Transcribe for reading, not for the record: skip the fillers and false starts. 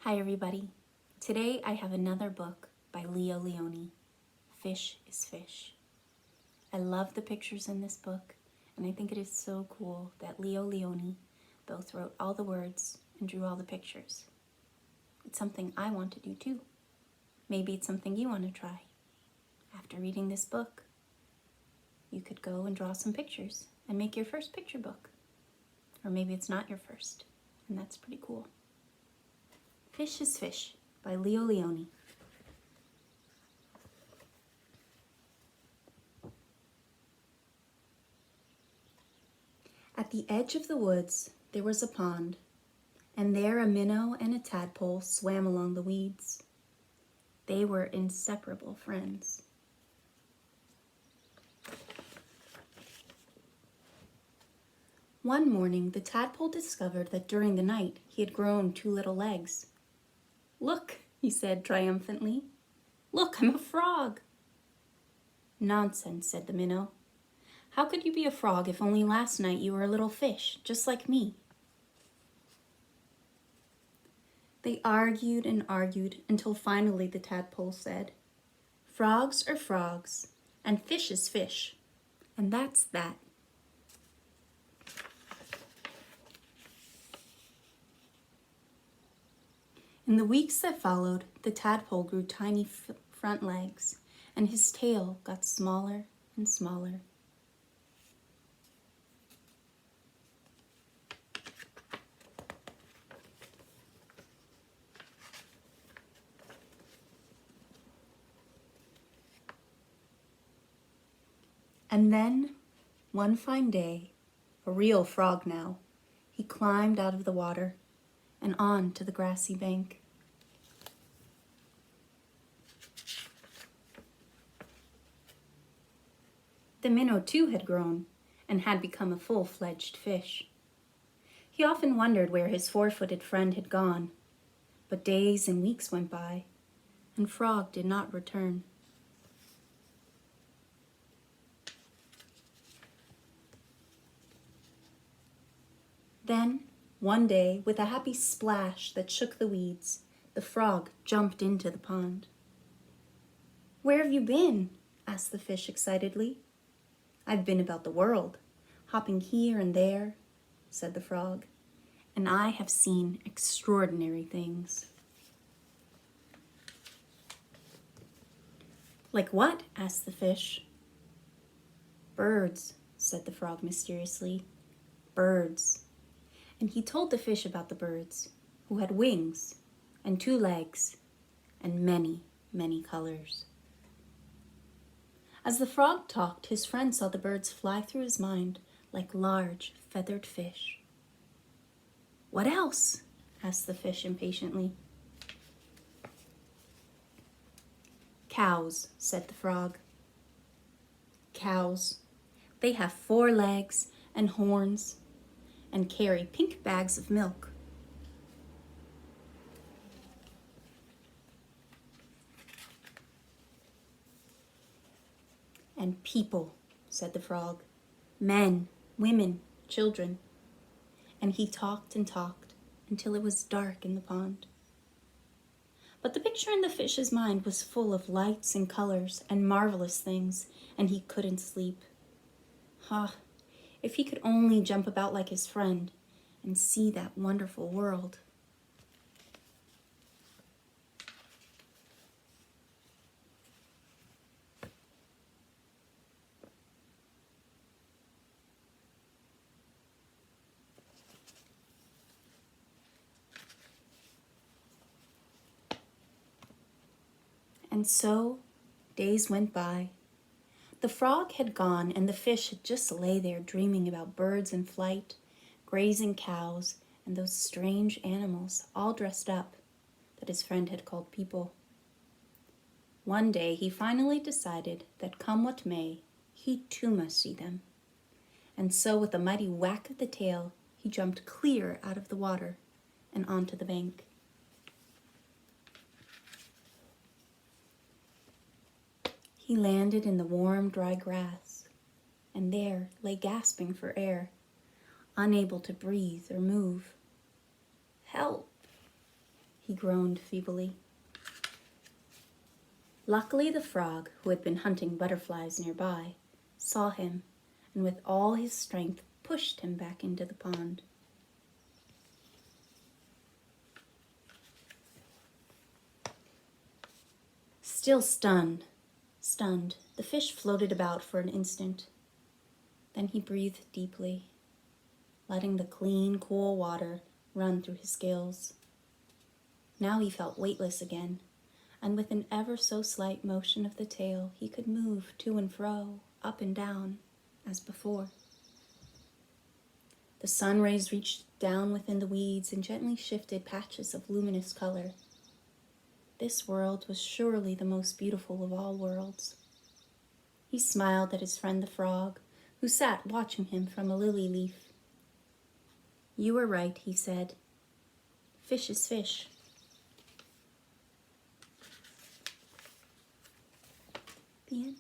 Hi everybody. Today I have another book by Leo Lionni, Fish is Fish. I love the pictures in this book, and I think it is so cool that Leo Lionni both wrote all the words and drew all the pictures. It's something I want to do too. Maybe it's something you want to try. After reading this book, you could go and draw some pictures and make your first picture book. Or maybe it's not your first, and that's pretty cool. Fish is Fish by Leo Lionni. At the edge of the woods there was a pond, and there a minnow and a tadpole swam along the weeds. They were inseparable friends. One morning the tadpole discovered that during the night he had grown 2 little legs. "Look," he said triumphantly. "Look, I'm a frog." "Nonsense," said the minnow. "How could you be a frog if only last night you were a little fish, just like me?" They argued and argued until finally the tadpole said, "Frogs are frogs, and fish is fish, and that's that." In the weeks that followed, the tadpole grew tiny front legs, and his tail got smaller and smaller. And then, one fine day, a real frog now, he climbed out of the water and on to the grassy bank. The minnow too had grown and had become a full-fledged fish. He often wondered where his 4-footed friend had gone, but days and weeks went by, and Frog did not return. Then, one day, with a happy splash that shook the weeds, the frog jumped into the pond. "Where have you been?" asked the fish excitedly. "I've been about the world, hopping here and there," said the frog, "and I have seen extraordinary things." "Like what?" asked the fish. "Birds," said the frog mysteriously. "Birds." And he told the fish about the birds, who had wings and 2 legs and many, many colors. As the frog talked, his friend saw the birds fly through his mind like large, feathered fish. "What else?" asked the fish impatiently. "Cows," said the frog. "Cows. They have 4 legs and horns and carry pink bags of milk." "And people," said the frog. "Men, women, children." And he talked and talked until it was dark in the pond. But the picture in the fish's mind was full of lights and colors and marvelous things, and he couldn't sleep. If he could only jump about like his friend and see that wonderful world. And so, days went by. The frog had gone, and the fish had just lay there dreaming about birds in flight, grazing cows, and those strange animals, all dressed up, that his friend had called people. One day he finally decided that come what may, he too must see them. And so with a mighty whack of the tail, he jumped clear out of the water and onto the bank. He landed in the warm, dry grass, and there lay gasping for air, unable to breathe or move. "Help!" he groaned feebly. Luckily, the frog, who had been hunting butterflies nearby, saw him, and with all his strength pushed him back into the pond. Still stunned, the fish floated about for an instant. Then he breathed deeply, letting the clean, cool water run through his gills. Now he felt weightless again, and with an ever so slight motion of the tail, he could move to and fro, up and down, as before. The sun rays reached down within the weeds and gently shifted patches of luminous color. This world was surely the most beautiful of all worlds. He smiled at his friend the frog, who sat watching him from a lily leaf. "You were right," he said. "Fish is fish." The end.